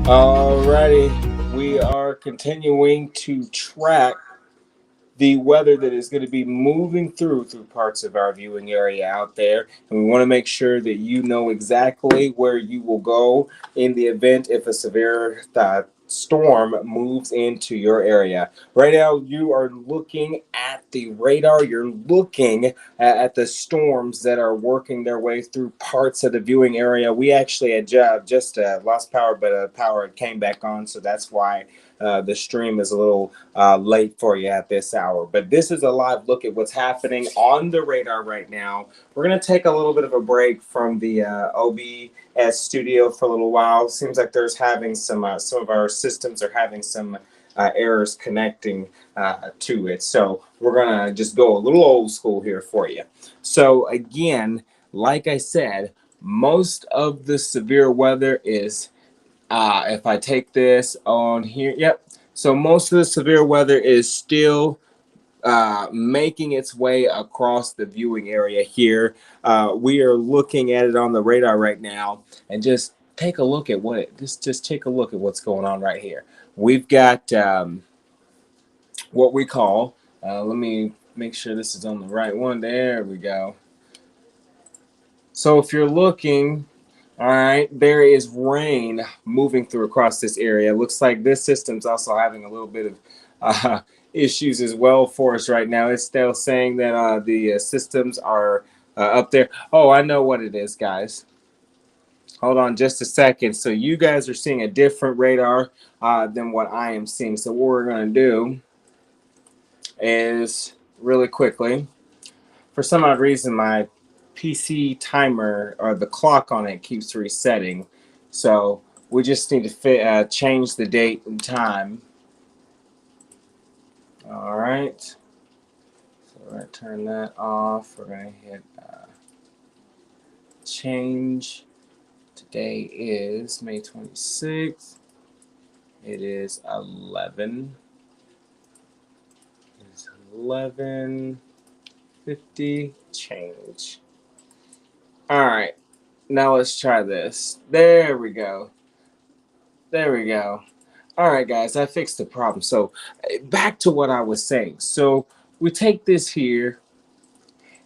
Alrighty, we are continuing to track the weather that is going to be moving through parts of our viewing area out there, and we want to make sure that you know exactly where you will go in the event if a severe storm moves into your area. Right now you are looking at the radar, you're looking at the storms that are working their way through parts of the viewing area. We actually had just lost power, but power came back on, so that's why the stream is a little late for you at this hour. But this is a live look at what's happening on the radar right now. We're going to take a little bit of a break from the OBS studio for a little while. Seems like there's having some of our systems are having some errors connecting to it. So we're going to just go a little old school here for you. So again, like I said, most of the severe weather is if I take this on here, yep. So most of the severe weather is still making its way across the viewing area here. We are looking at it on the radar right now, and just take a look at just take a look at what's going on right here. We've got what we call. Let me make sure this is on the right one. There we go. So if you're looking. All right, there is rain moving through across this area. Looks like this system's also having a little bit of issues as well for us right now. It's still saying that the systems are up there. Oh, I know what it is, guys. Hold on just a second. So you guys are seeing a different radar than what I am seeing. So what we're going to do is really quickly, for some odd reason, my PC timer or the clock on it keeps resetting. So we just need to change the date and time. All right. So we're going to turn that off. We're going to hit change. Today is May 26th. It is 11. It's 11:50. Change. All right, now let's try this. There we go. There we go. All right, guys, I fixed the problem. So back to what I was saying. So we take this here.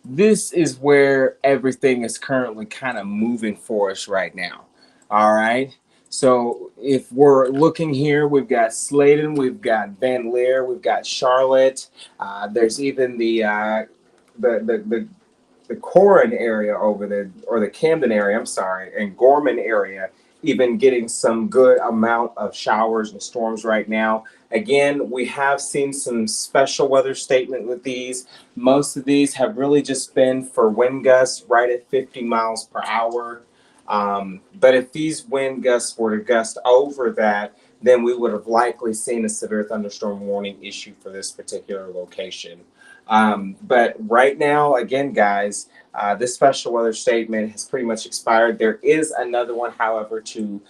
This is where everything is currently kind of moving for us right now. All right. So if we're looking here, we've got Sladen, we've got Van Leer, we've got Charlotte. There's even the Corin area over there, or the Camden area, I'm sorry, and Gorman area, even getting some good amount of showers and storms right now. Again, we have seen some special weather statement with these. Most of these have really just been for wind gusts right at 50 miles per hour. But if these wind gusts were to gust over that, then we would have likely seen a severe thunderstorm warning issue for this particular location. But right now, again, guys, this special weather statement has pretty much expired. There is another one, however, to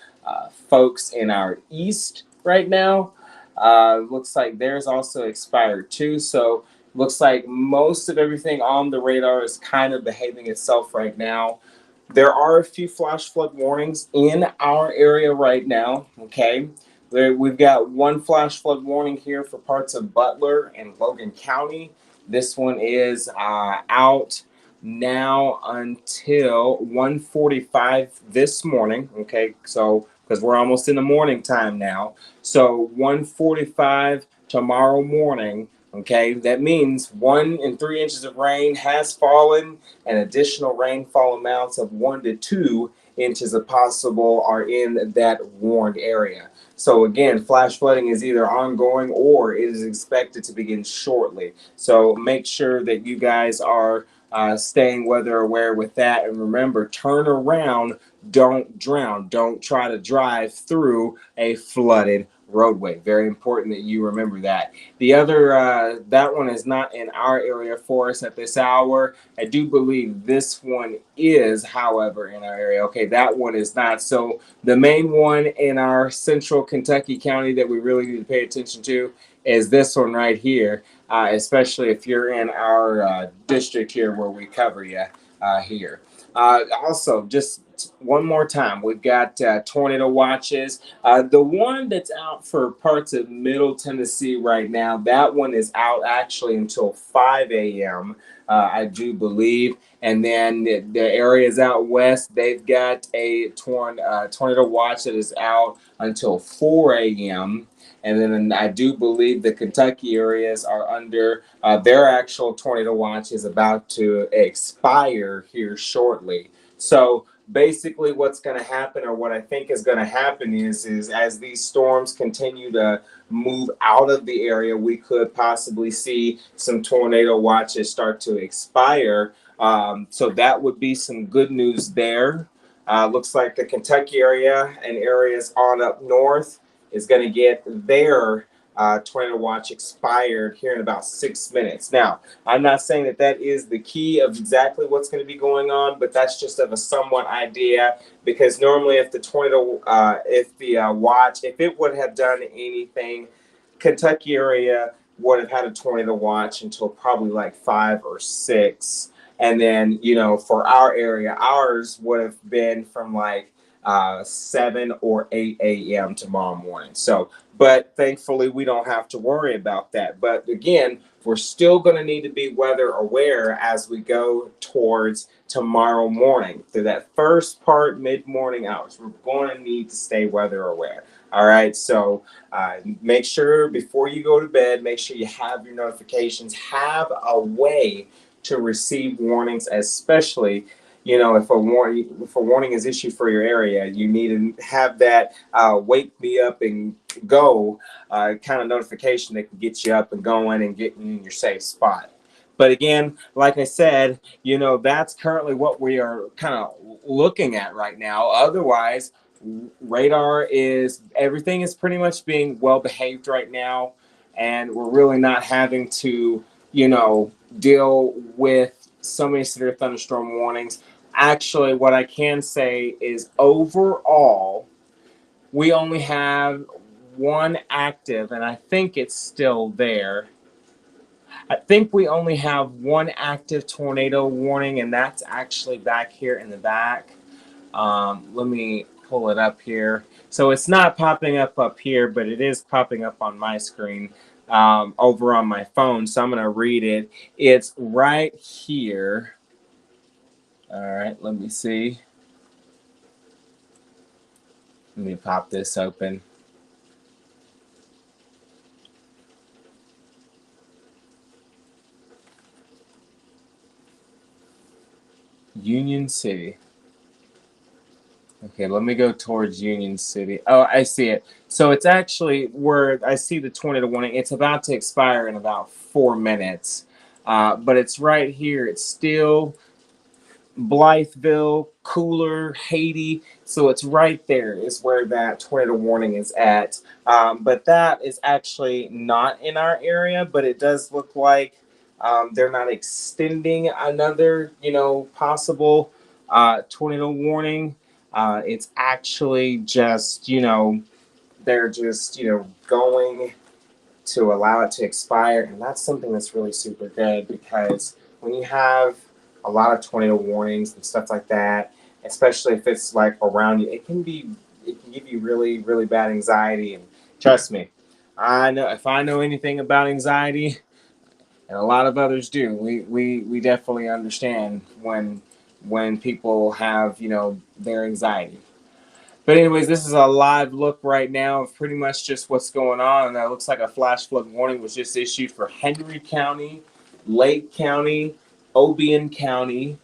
folks in our east right now. Looks like theirs also expired too. So looks like most of everything on the radar is kind of behaving itself right now. There are a few flash flood warnings in our area right now. Okay. We've got one flash flood warning here for parts of Butler and Logan County. This one is out now until 1:45 this morning. Okay, so because we're almost in the morning time now. So 1:45 tomorrow morning. Okay, that means 1 and 3 inches of rain has fallen, and additional rainfall amounts of 1 to 2 inches if possible are in that warned area. So again, flash flooding is either ongoing or it is expected to begin shortly. So make sure that you guys are staying weather aware with that. And remember, turn around, don't drown. Don't try to drive through a flooded roadway. Very important that you remember that. The other, that one is not in our area for us at this hour. I do believe this one is, however, in our area. Okay, that one is not. So the main one in our central Kentucky county that we really need to pay attention to is this one right here, especially if you're in our district here where we cover you. here. Also, just one more time, we've got tornado watches. The one that's out for parts of Middle Tennessee right now, that one is out actually until 5 a.m. I do believe. And then the areas out west, they've got a tornado watch that is out until 4 a.m. And then I do believe the Kentucky areas are under their actual tornado watch is about to expire here shortly. So basically, what's going to happen, or what I think is going to happen, is as these storms continue to move out of the area, we could possibly see some tornado watches start to expire. So that would be some good news there. Looks like the Kentucky area and areas on up north is going to get their tornado watch expired here in about 6 minutes. Now, I'm not saying that that is the key of exactly what's going to be going on, but that's just of a somewhat idea, because normally if the tornado, if the watch, if it would have done anything, Kentucky area would have had a tornado watch until probably like 5 or 6. And then, for our area, ours would have been from like 7 or 8 a.m. tomorrow morning. So, but thankfully, we don't have to worry about that. But again, we're still going to need to be weather aware as we go towards tomorrow morning. Through that first part, mid-morning hours, we're going to need to stay weather aware. All right, so make sure before you go to bed, make sure you have your notifications, have a way to receive warnings, especially if a warning is issued for your area, you need to have that wake me up and go kind of notification that can get you up and going and get you in your safe spot. But again, like I said, that's currently what we are kind of looking at right now. Otherwise, everything is pretty much being well behaved right now, and we're really not having to, deal with so many severe thunderstorm warnings. Actually, what I can say is overall, we only have one active, and I think it's still there. I think we only have one active tornado warning, and that's actually back here in the back. Let me pull it up here. So it's not popping up here, but it is popping up on my screen over on my phone. So I'm going to read it. It's right here. All right, let me see. Let me pop this open. Union City. Okay, let me go towards Union City. Oh, I see it. So it's actually where I see the tornado warning. It's about to expire in about 4 minutes. But it's right here. It's still Blytheville, Cooler, Haiti. So it's right there is where that tornado warning is at. But that is actually not in our area, but it does look like they're not extending another, possible tornado warning. It's actually just, they're just, going to allow it to expire. And that's something that's really super good, because when you have a lot of tornado warnings and stuff like that, especially if it's like around you, it can give you really, really bad anxiety. And trust me, I know if I know anything about anxiety, and a lot of others do, we definitely understand when people have, their anxiety. But anyways, this is a live look right now of pretty much just what's going on. And that looks like a flash flood warning was just issued for Henry County, Lake County, Obion County,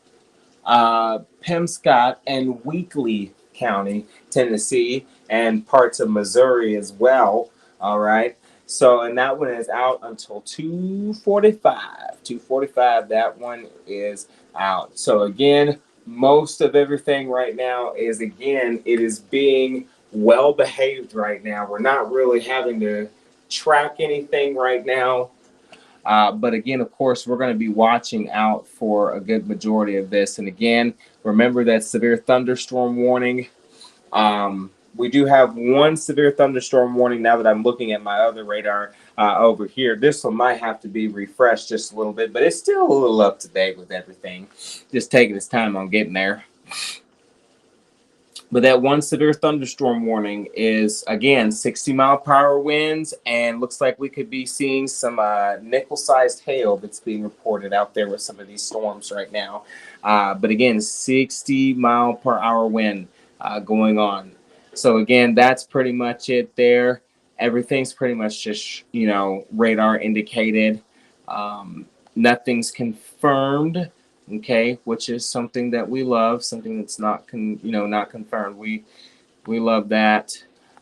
Pemscott, and Weakley County, Tennessee, and parts of Missouri as well. All right. So, and that one is out until 2:45. 2:45, that one is out. So again, most of everything right now is, again, it is being well behaved right now. We're not really having to track anything right now. But again, of course, we're going to be watching out for a good majority of this. And again, remember that severe thunderstorm warning. We do have one severe thunderstorm warning now that I'm looking at my other radar. over here. This one might have to be refreshed just a little bit, but it's still a little up to date with everything. Just taking its time on getting there. But that one severe thunderstorm warning is, again, 60-mile-per-hour winds, and looks like we could be seeing some nickel-sized hail that's being reported out there with some of these storms right now. But again, 60-mile-per-hour wind going on. So again, that's pretty much it there. Everything's pretty much just, radar indicated. Nothing's confirmed. Okay, which is something that we love, something that's not not confirmed. We love that,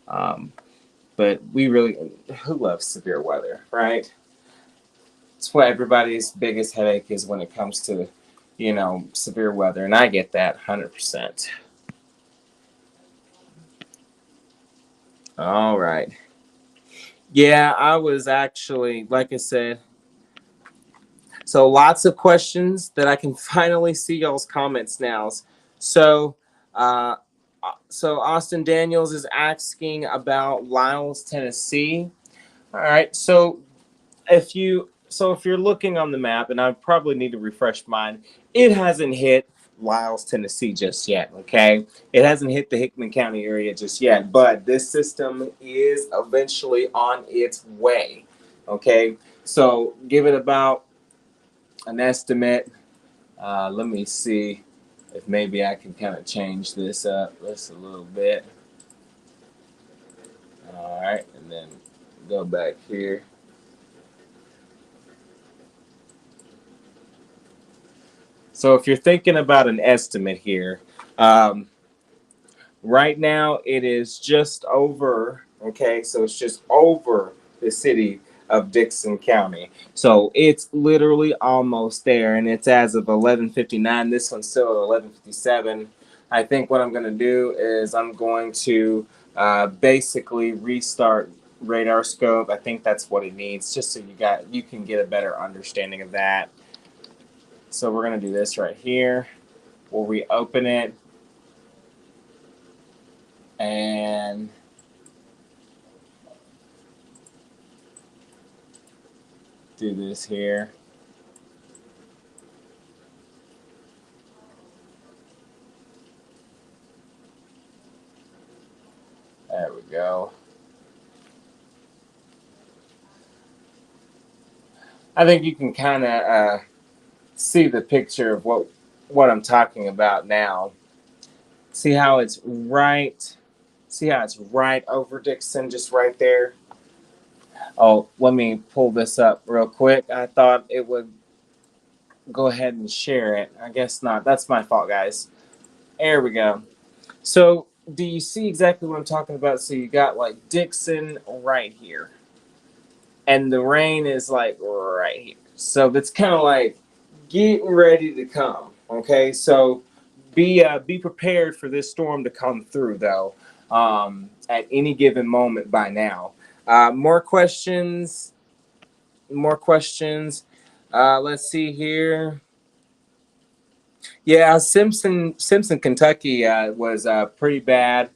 but we really, who loves severe weather, right? It's what everybody's biggest headache is when it comes to severe weather, and I get that 100%. All right, yeah, I was actually, like I said. So lots of questions that I can finally see y'all's comments now. So, so Austin Daniels is asking about Lyles, Tennessee. All right. So if you're looking on the map, and I probably need to refresh mine, it hasn't hit Lyles, Tennessee just yet. Okay. It hasn't hit the Hickman County area just yet, but this system is eventually on its way. Okay. So give it about an estimate. Let me see if maybe I can kind of change this up just a little bit. All right, and then go back here. So if you're thinking about an estimate here, right now it is just over, okay, so it's just over the city of Dickson County. So it's literally almost there, and it's as of 11:59. This one's still at 11:57. I think what I'm going to do is I'm going to basically restart radar scope. I think that's what it needs, just so you can get a better understanding of that. So we're going to do this right here. We'll reopen it. And do this here. There we go. I think you can kind of see the picture of what I'm talking about now. See how it's right. See how it's right over Dickson, just right there. Oh, let me pull this up real quick. I thought it would go ahead and share it. I guess not. That's my fault, guys. There we go. So, do you see exactly what I'm talking about? So you got like Dickson right here, and the rain is like right here. So that's kind of like getting ready to come. Okay, so be prepared for this storm to come through though, at any given moment by now. More questions. More questions. Let's see here. Yeah, Simpson, Kentucky was pretty bad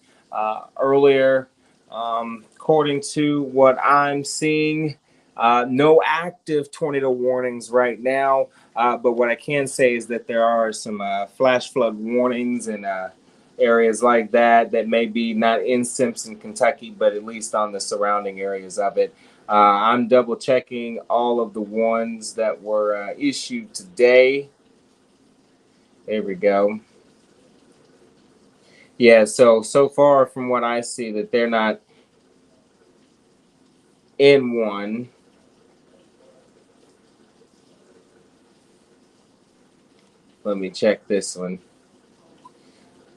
earlier. According to what I'm seeing, no active tornado warnings right now. But what I can say is that there are some flash flood warnings in areas like that may be not in Simpson, Kentucky, but at least on the surrounding areas of it. I'm double checking all of the ones that were issued today. There we go. Yeah, so far from what I see that they're not in one. Let me check this one.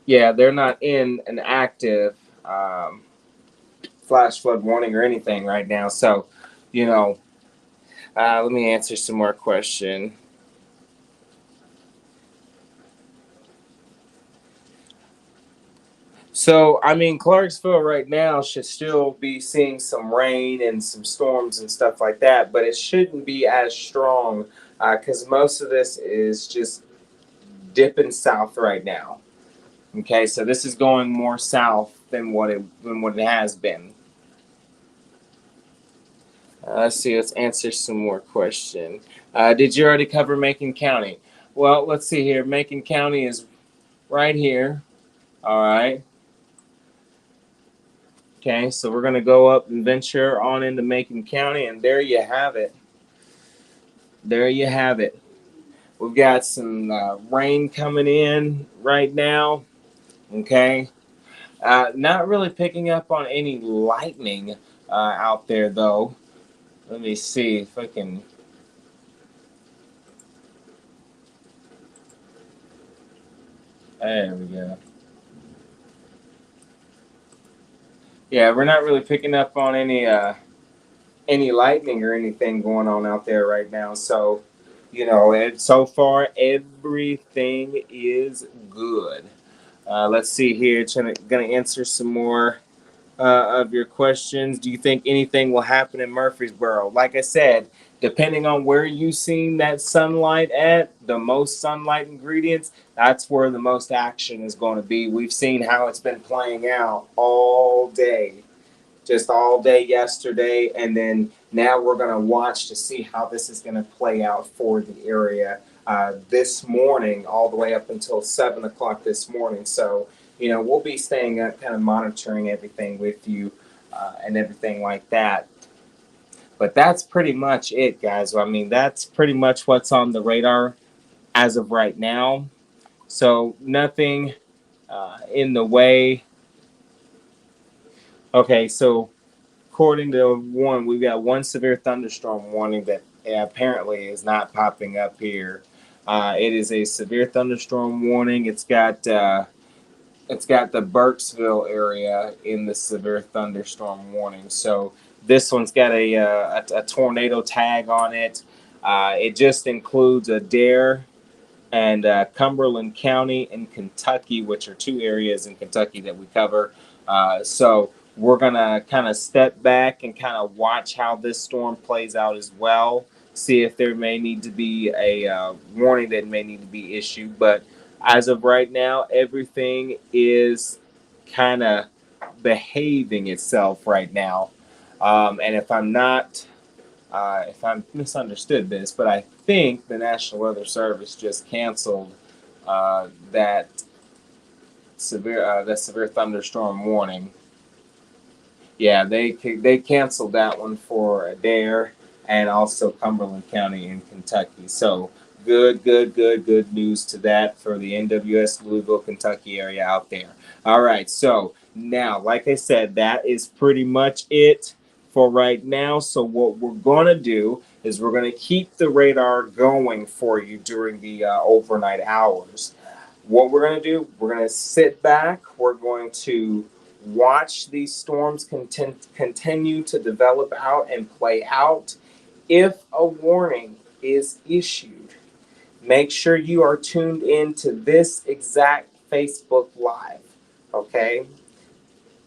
Yeah, they're not in an active flash flood warning or anything right now. So, let me answer some more questions. So, I mean, Clarksville right now should still be seeing some rain and some storms and stuff like that, but it shouldn't be as strong because most of this is just dipping south right now. Okay, so this is going more south than what it has been. Let's see. Let's answer some more questions. Did you already cover Macon County? Well, let's see here. Macon County is right here. All right. Okay, so we're going to go up and venture on into Macon County, and there you have it. There you have it. We've got some rain coming in right now. Okay. Not really picking up on any lightning out there, though. Let me see if I can. There we go. Yeah, we're not really picking up on any lightning or anything going on out there right now. So, so far everything is good. Let's see here. Going to answer some more of your questions. Do you think anything will happen in Murfreesboro? Like I said, depending on where you seen that sunlight at, the most sunlight ingredients, that's where the most action is going to be. We've seen how it's been playing out all day, just all day yesterday, and then now we're going to watch to see how this is going to play out for the area this morning, all the way up until 7 o'clock this morning. So, we'll be staying up, kind of monitoring everything with you and everything like that. But that's pretty much it, guys. I mean, that's pretty much what's on the radar as of right now. So, nothing in the way. Okay, so according to one, we've got one severe thunderstorm warning that apparently is not popping up here. It is a severe thunderstorm warning. It's got the Burkesville area in the severe thunderstorm warning. So this one's got a tornado tag on it. It just includes Adair and Cumberland County in Kentucky, which are two areas in Kentucky that we cover. So we're going to kind of step back and kind of watch how this storm plays out as well. See if there may need to be a warning that may need to be issued. But as of right now, everything is kind of behaving itself right now. And if I'm misunderstood this, but I think the National Weather Service just canceled that severe thunderstorm warning. Yeah, they canceled that one for Adair and also Cumberland County in Kentucky. So good news to that for the NWS Louisville, Kentucky area out there. All right, so now, like I said, that is pretty much it for right now. So what we're going to do is we're going to keep the radar going for you during the overnight hours. What we're going to do, we're going to sit back. We're going to watch these storms continue to develop out and play out. If a warning is issued, make sure you are tuned in to this exact Facebook Live, okay?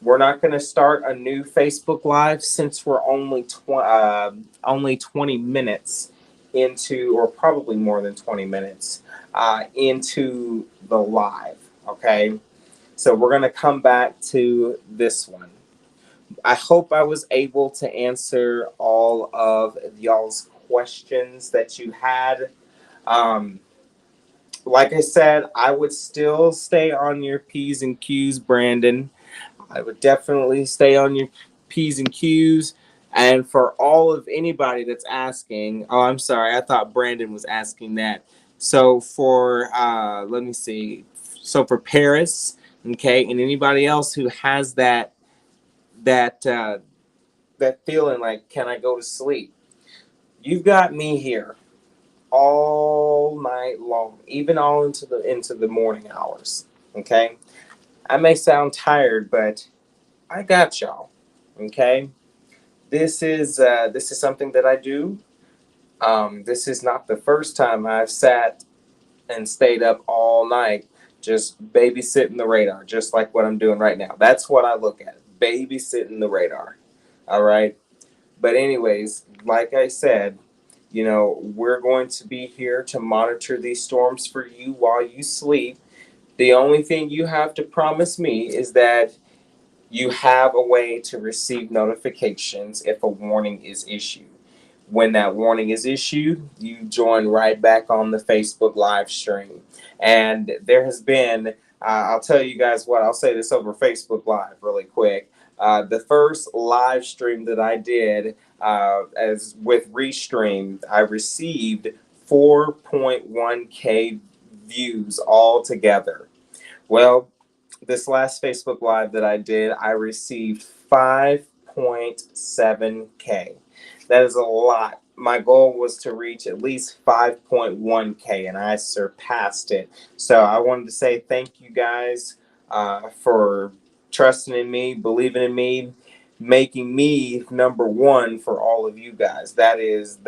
We're not going to start a new Facebook Live since we're only 20 minutes into, or probably more than 20 minutes into the live, okay? So we're going to come back to this one. I hope I was able to answer all of y'all's questions that you had. Um, like I said, I would still stay on your P's and Q's, Brandon. I would definitely stay on your P's and Q's. And for all of anybody that's asking, oh, I'm sorry, I thought Brandon was asking that. So for, let me see. So for Paris, okay, and anybody else who has that that feeling like, can I go to sleep? You've got me here all night long, even all into the morning hours. Okay, I may sound tired, but I got y'all. Okay, this is something that I do. This is not the first time I've sat and stayed up all night just babysitting the radar, just like what I'm doing right now. That's what I look at, babysitting the radar. All right. But anyways, like I said, we're going to be here to monitor these storms for you while you sleep. The only thing you have to promise me is that you have a way to receive notifications if a warning is issued. when that warning is issued, you join right back on the Facebook live stream. And there has been, I'll tell you guys what, I'll say this over Facebook Live really quick. The first live stream that I did as with Restream, I received 4.1K views altogether. Well, this last Facebook Live that I did, I received 5.7K. That is a lot. My goal was to reach at least 5.1K, and I surpassed it. So I wanted to say thank you guys for trusting in me, believing in me, making me number one for all of you guys. That is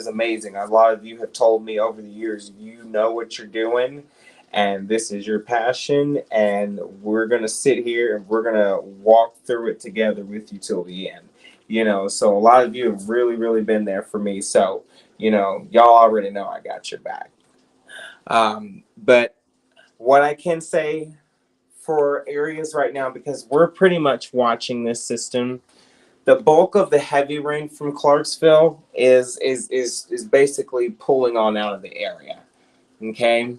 amazing. A lot of you have told me over the years, you know what you're doing, and this is your passion, and we're gonna sit here and we're gonna walk through it together with you till the end. So a lot of you have really, really been there for me. So, y'all already know I got your back. But what I can say for areas right now, because we're pretty much watching this system, the bulk of the heavy rain from Clarksville is basically pulling on out of the area. Okay.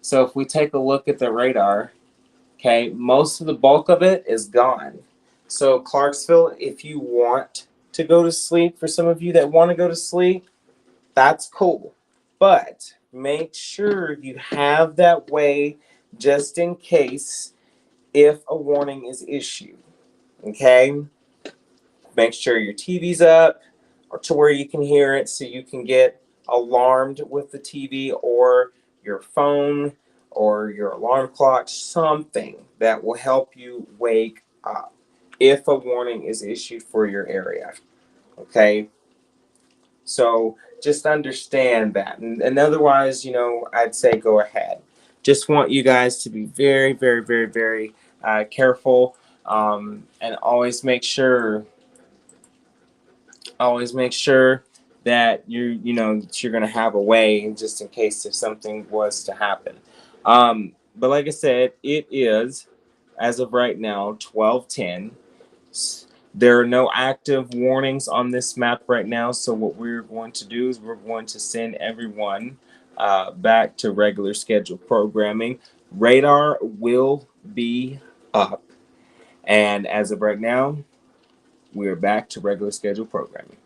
So if we take a look at the radar, okay, most of the bulk of it is gone. So Clarksville, if you want to go to sleep, for some of you that want to go to sleep, that's cool. But make sure you have that way just in case if a warning is issued. Okay? Make sure your TV's up or to where you can hear it so you can get alarmed with the TV or your phone or your alarm clock, something that will help you wake up if a warning is issued for your area. Okay? So just understand that. And otherwise, I'd say go ahead. Just want you guys to be very, very, very, very careful, and always make sure that you're going to have a way just in case if something was to happen. But like I said, it is, as of right now, 12:10. There are no active warnings on this map right now, so what we're going to do is we're going to send everyone back to regular scheduled programming. Radar will be up, and as of right now, we're back to regular scheduled programming.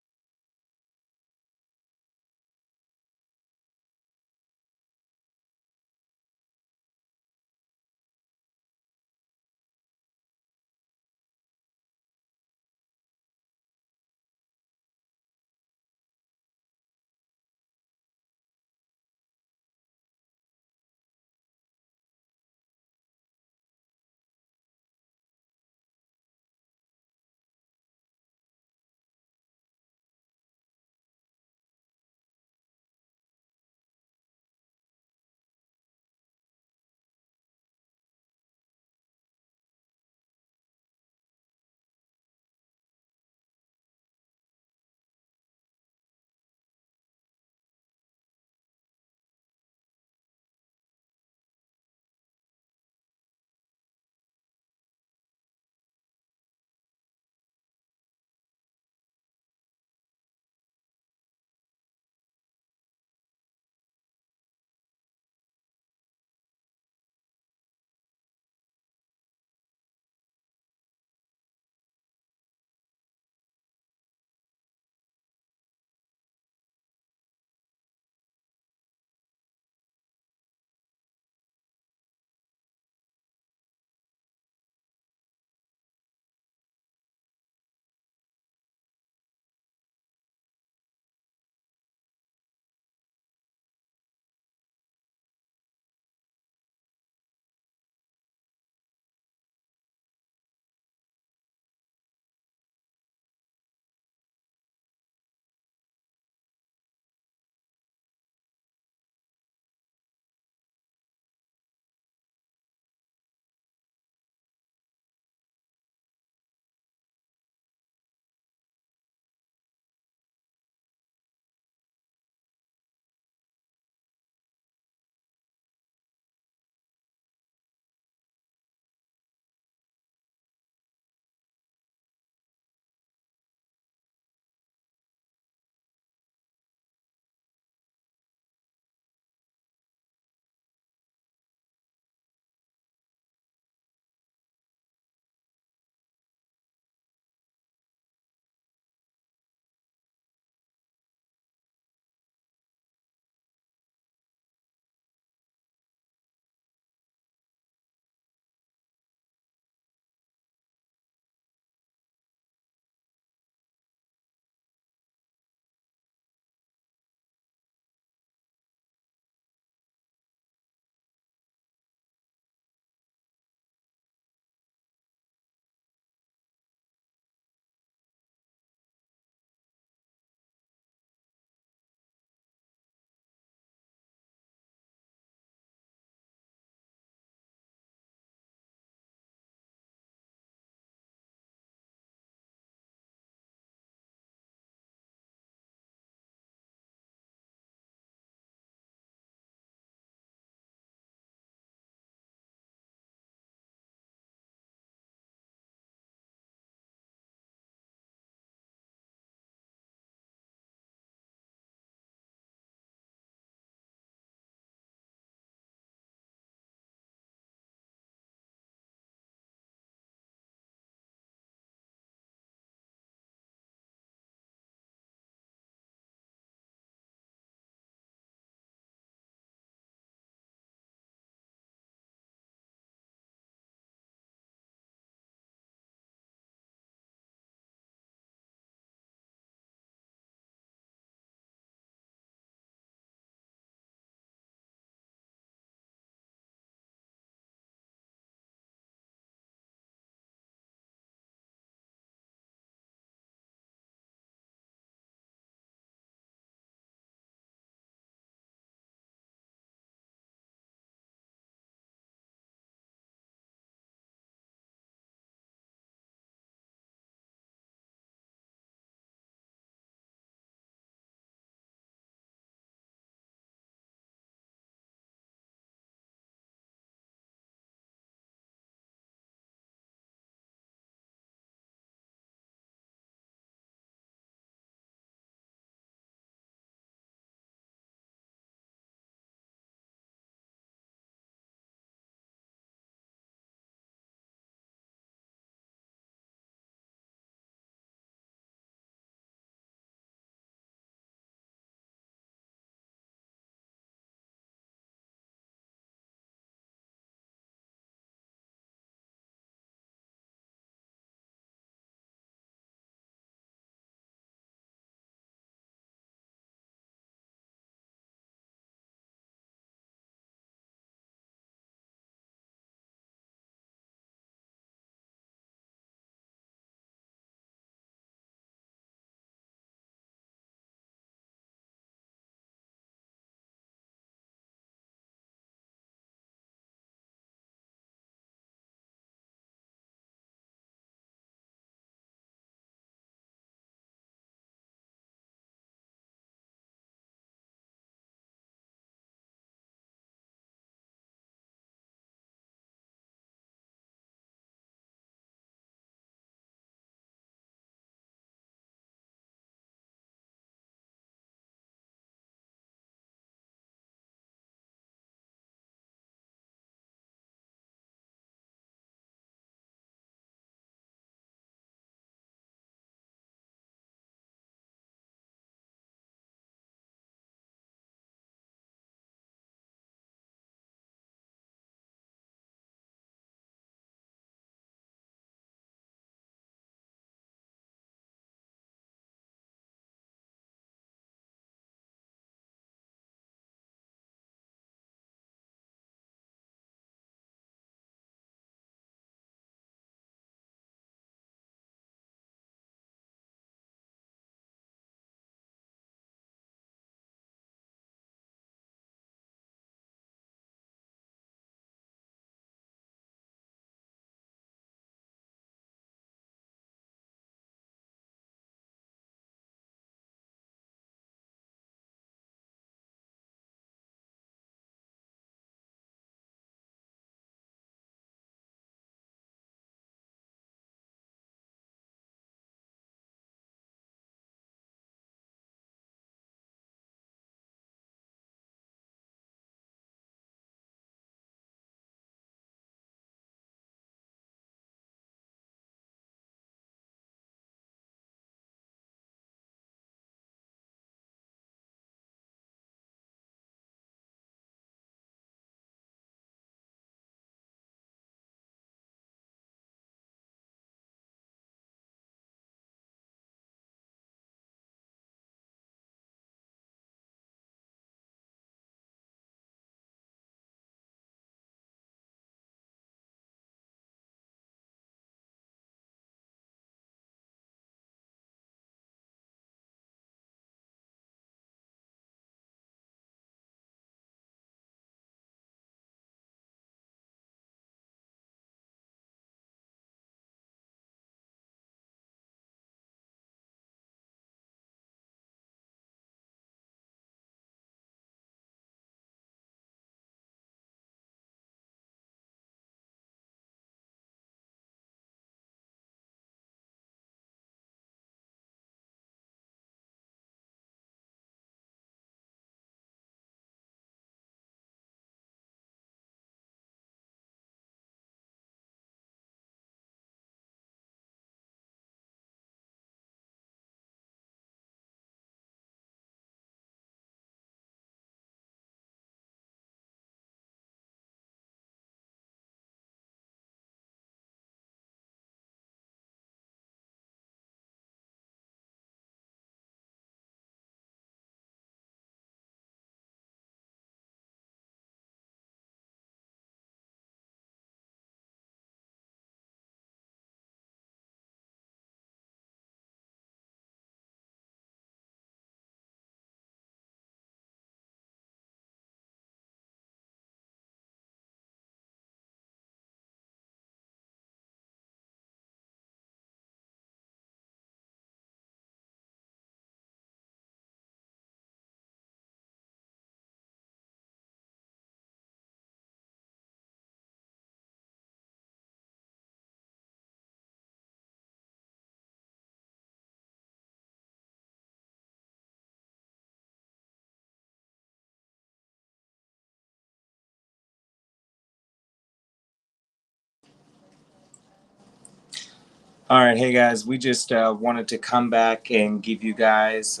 All right, hey guys, we just wanted to come back and give you guys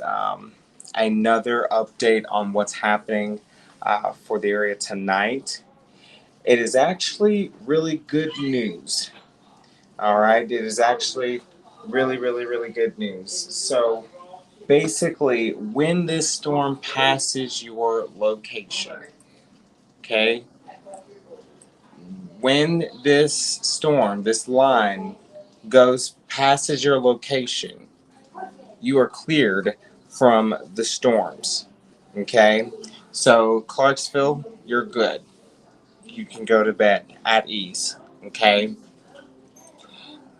another update on what's happening for the area tonight. It is actually really good news. All right, it is actually really good news. So basically, when this storm passes your location, okay, when this storm, this line passes your location, you are cleared from the storms. Okay? So, Clarksville, you're good. You can go to bed at ease. Okay?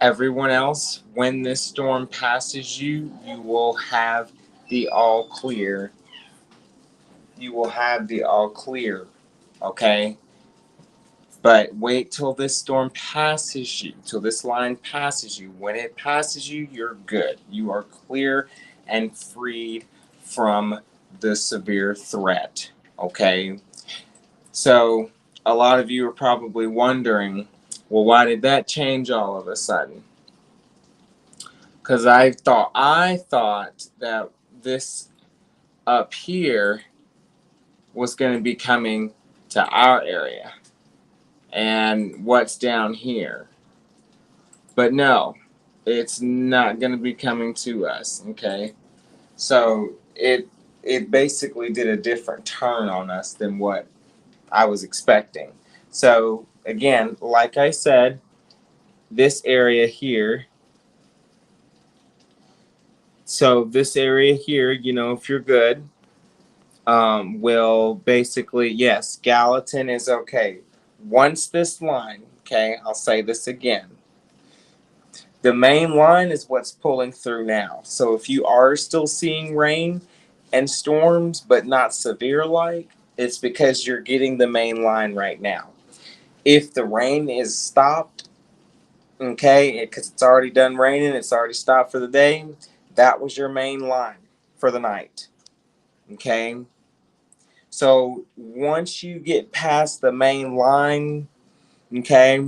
Everyone else, when this storm passes you, you will have the all clear. You will have the all clear. Okay? But wait till this storm passes you, till this line passes you. When it passes you, you're good. You are clear and freed from the severe threat. Okay? So, a lot of you are probably wondering, well, why did that change all of a sudden? Because I thought that this up here was going to be coming to our area. And what's down here? But no, it's not going to be coming to us, okay? So it basically did a different turn on us than what I was expecting. So again, like I said, this area here, you know, if you're good, will basically, yes, Gallatin is okay. Once this line, okay, I'll say this again. The main line is what's pulling through now. So if you are still seeing rain and storms, but not severe like, it's because you're getting the main line right now. If the rain is stopped, okay, because it's already done raining, it's already stopped for the day, that was your main line for the night. Okay? So once you get past the main line, okay,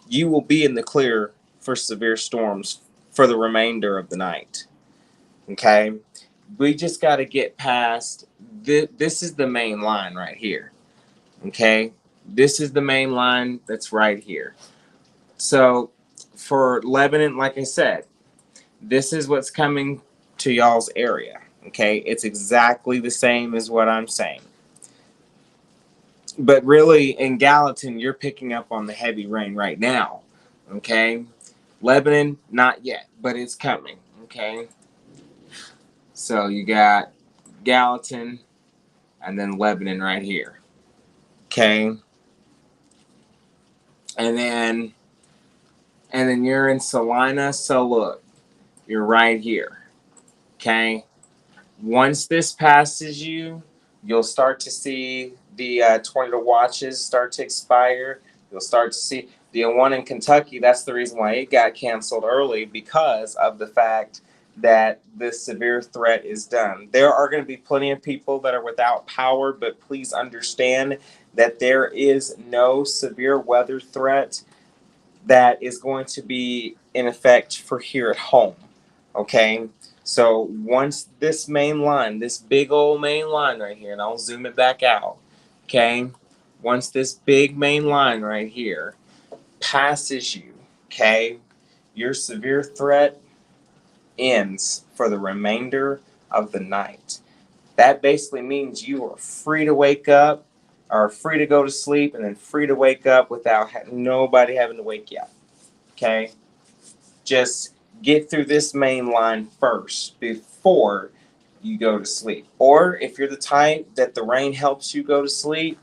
you will be in the clear for severe storms for the remainder of the night. Okay? We just got to get past this is the main line right here. Okay? This is the main line that's right here. So for Lebanon, like I said, this is what's coming to y'all's area. Okay? It's exactly the same as what I'm saying. But really, in Gallatin, you're picking up on the heavy rain right now. Okay? Lebanon, not yet, but it's coming. Okay? So you got Gallatin and then Lebanon right here. Okay? And then you're in Salina, so look, you're right here. Okay? Once this passes you, you'll start to see the tornado watches start to expire. You'll start to see the one in Kentucky. That's the reason why it got canceled early, because of the fact that this severe threat is done. There are going to be plenty of people that are without power, but please understand that there is no severe weather threat that is going to be in effect for here at home. Okay? So once this main line, this big old main line right here, and I'll zoom it back out, okay? Once this big main line right here passes you, okay, your severe threat ends for the remainder of the night. That basically means you are free to wake up, or free to go to sleep, and then free to wake up without nobody having to wake you up, okay? Just get through this main line first before you go to sleep. Or if you're the type that the rain helps you go to sleep,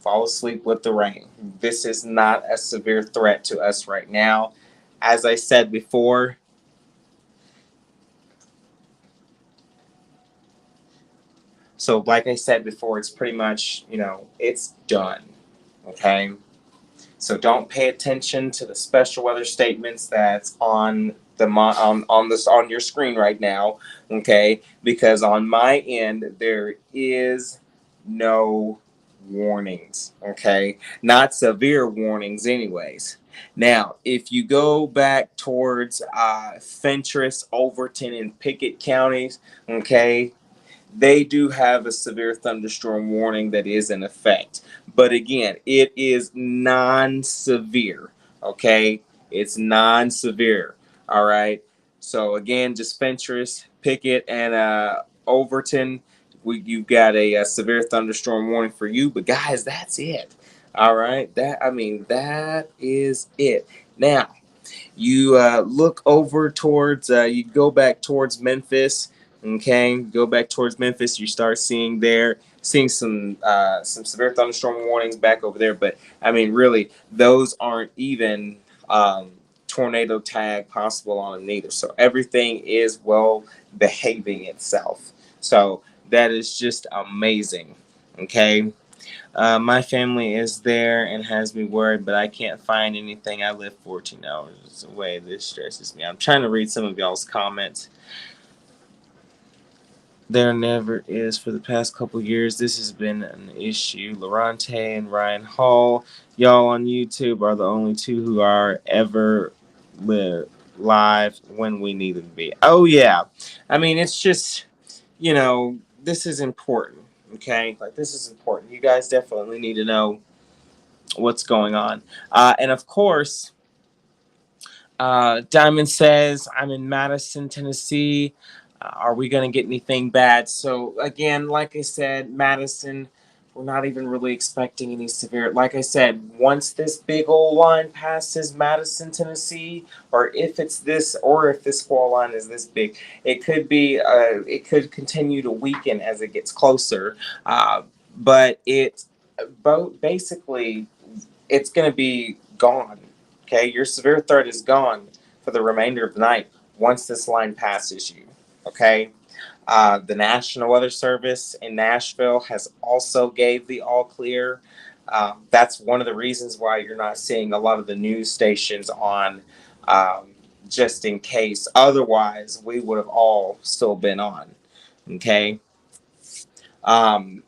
fall asleep with the rain. This is not a severe threat to us right now. As I said before, so like I said before, it's pretty much, you know, it's done. Okay? So don't pay attention to the special weather statements that's on the on your screen right now, okay? Because on my end there is no warnings, okay? Not severe warnings, anyways. Now, if you go back towards Fentress, Overton, and Pickett counties, okay, they do have a severe thunderstorm warning that is in effect. But again, it is non severe, okay? It's non severe, all right? So again, just Fentress, Pickett, and Overton, you've got a severe thunderstorm warning for you. But guys, that's it. All right, that is it. Now, you look over towards, you go back towards Memphis. Okay, go back towards Memphis. You start seeing some severe thunderstorm warnings back over there. But I mean, really, those aren't even tornado tag possible on them neither. So everything is well behaving itself. So that is just amazing. Okay. My family is there and has me worried, but I can't find anything. I live 14 hours away. This stresses me. I'm trying to read some of y'all's comments. There never is. For the past couple years, this has been an issue. Lorante and Ryan Hall, y'all on YouTube are the only two who are ever live when we need them to be. Oh, yeah. I mean, it's just, this is important. Okay? Like, this is important. You guys definitely need to know what's going on. And of course, Diamond says, I'm in Madison, Tennessee. Are we going to get anything bad? So, again, like I said, Madison, we're not even really expecting any severe. Like I said, once this big old line passes Madison, Tennessee, or if this fall line is this big, it could continue to weaken as it gets closer. But basically, it's going to be gone. Okay, your severe threat is gone for the remainder of the night once this line passes you. Okay, the National Weather Service in Nashville has also gave the all clear. That's one of the reasons why you're not seeing a lot of the news stations on, just in case. Otherwise, we would have all still been on. Okay. Um,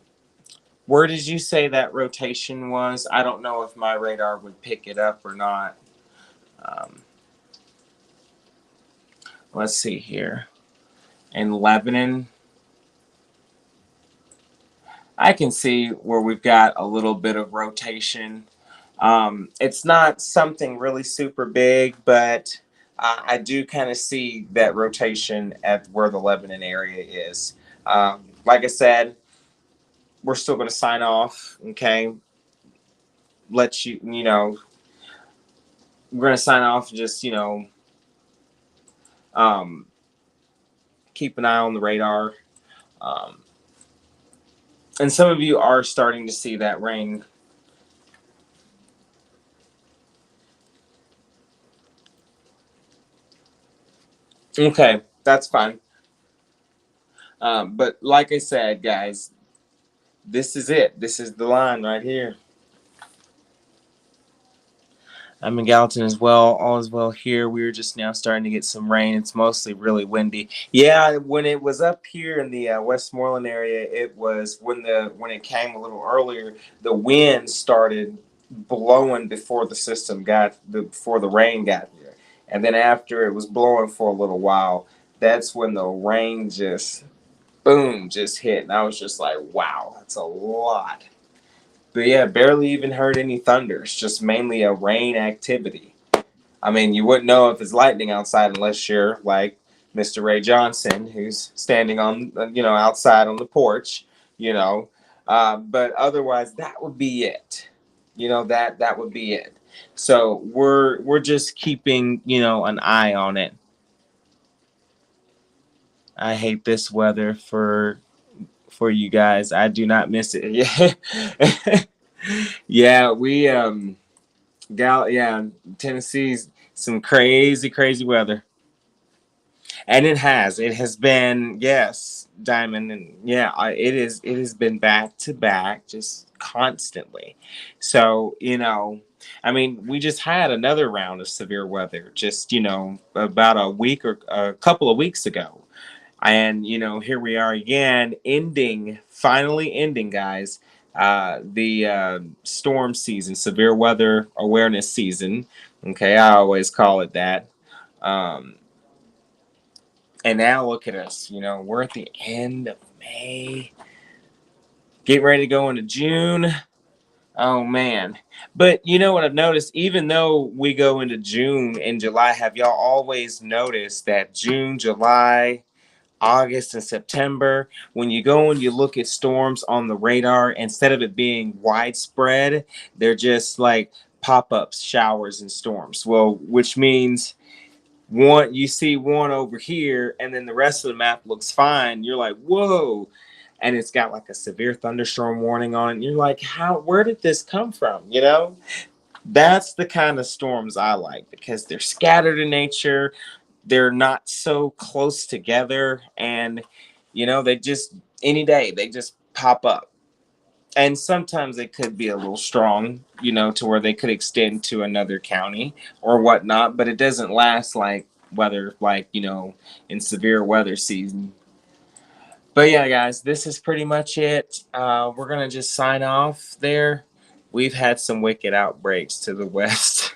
where did you say that rotation was? I don't know if my radar would pick it up or not. Um, let's see here. In Lebanon, I can see where we've got a little bit of rotation. It's not something really super big, but I do kind of see that rotation at where the Lebanon area is. Like I said, we're still going to sign off, okay? Let you, we're going to sign off, just, um, keep an eye on the radar. Um, and some of you are starting to see that rain. Okay, that's fine. But like I said, guys, this is it. This is the line right here. I'm in Gallatin as well. All is well here. We're just now starting to get some rain. It's mostly really windy. Yeah, when it was up here in the Westmoreland area, it was when it came a little earlier. The wind started blowing before the rain got here, and then after it was blowing for a little while, that's when the rain just boom just hit, and I was just like, wow, that's a lot. But yeah, barely even heard any thunder. It's just mainly a rain activity. I mean, you wouldn't know if it's lightning outside unless you're like Mr. Ray Johnson, who's standing on, outside on the porch, you know. But otherwise, that would be it. That would be it. So we're just keeping, an eye on it. I hate this weather for you guys. I do not miss it. Yeah. Yeah, yeah, Tennessee's some crazy weather. And it has been, yes, Diamond, and yeah, it has been back to back just constantly. So, I mean, we just had another round of severe weather just, about a week or a couple of weeks ago. And, here we are again, finally ending, guys, the storm season, severe weather awareness season. Okay, I always call it that. Um, and now look at us. We're at the end of May, getting ready to go into June. Oh man. But you know what I've noticed? Even though we go into June and July, have y'all always noticed that June, July, August, and September, when you go and you look at storms on the radar, instead of it being widespread, they're just like pop-ups, showers, and storms. Well, which means one, you see one over here, and then the rest of the map looks fine. You're like, whoa. And it's got like a severe thunderstorm warning on it. And you're like, where did this come from? That's the kind of storms I like because they're scattered in nature. They're not so close together. And, they just, any day, they just pop up. And sometimes they could be a little strong, to where they could extend to another county or whatnot, but it doesn't last like weather, like, in severe weather season. But yeah, guys, this is pretty much it. We're going to just sign off there. We've had some wicked outbreaks to the west.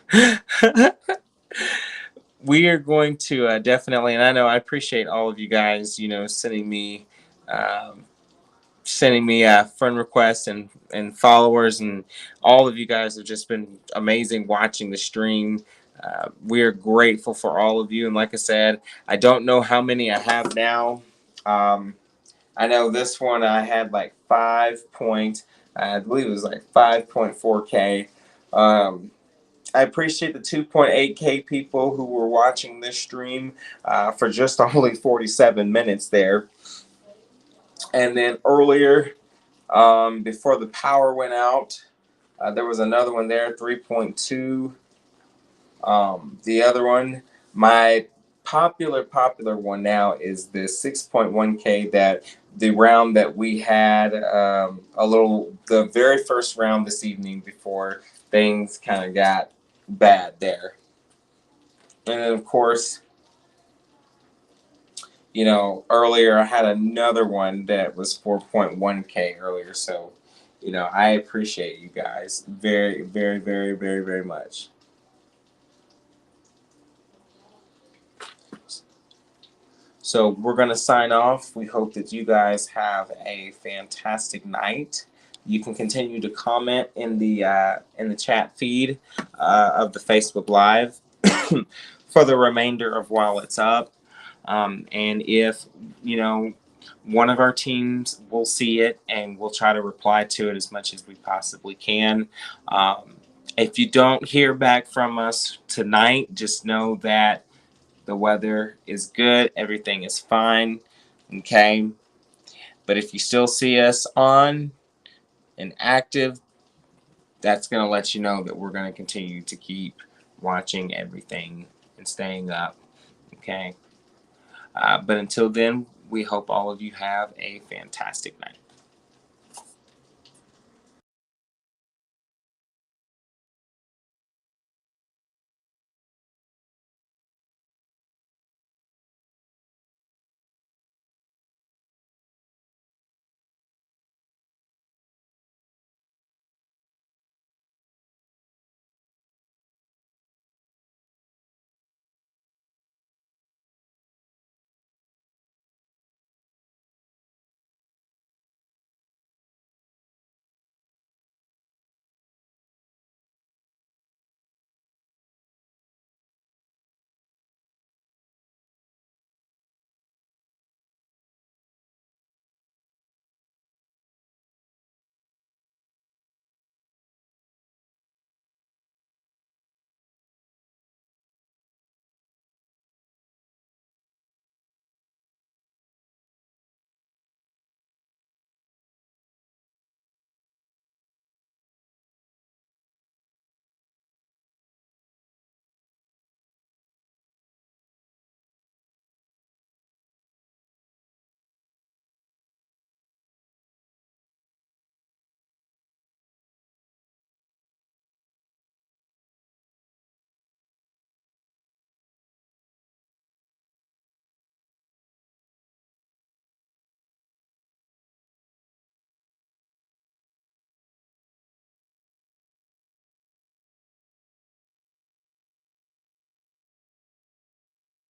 We are going to definitely, and I know I appreciate all of you guys, um, sending me friend requests and followers, and all of you guys have just been amazing watching the stream. We are grateful for all of you, and like I said, I don't know how many I have now. I know this one I had like I believe it was like 5.4K. I appreciate the 2.8K people who were watching this stream for just only 47 minutes there. And then earlier, before the power went out, there was another one there, 3.2. The other one, my popular one now is the 6.1K, that the round that we had the very first round this evening before things kind of got bad there. And then, of course, earlier I had another one that was 4.1K earlier. So, I appreciate you guys very, very, very, very, very much. So we're going to sign off. We hope that you guys have a fantastic night. You can continue to comment in the chat feed of the Facebook Live for the remainder of while it's up. And if one of our teams will see it, and we'll try to reply to it as much as we possibly can. If you don't hear back from us tonight, just know that the weather is good. Everything is fine. Okay. But if you still see us on and active, that's going to let you know that we're going to continue to keep watching everything and staying up. Okay. But until then, we hope all of you have a fantastic night.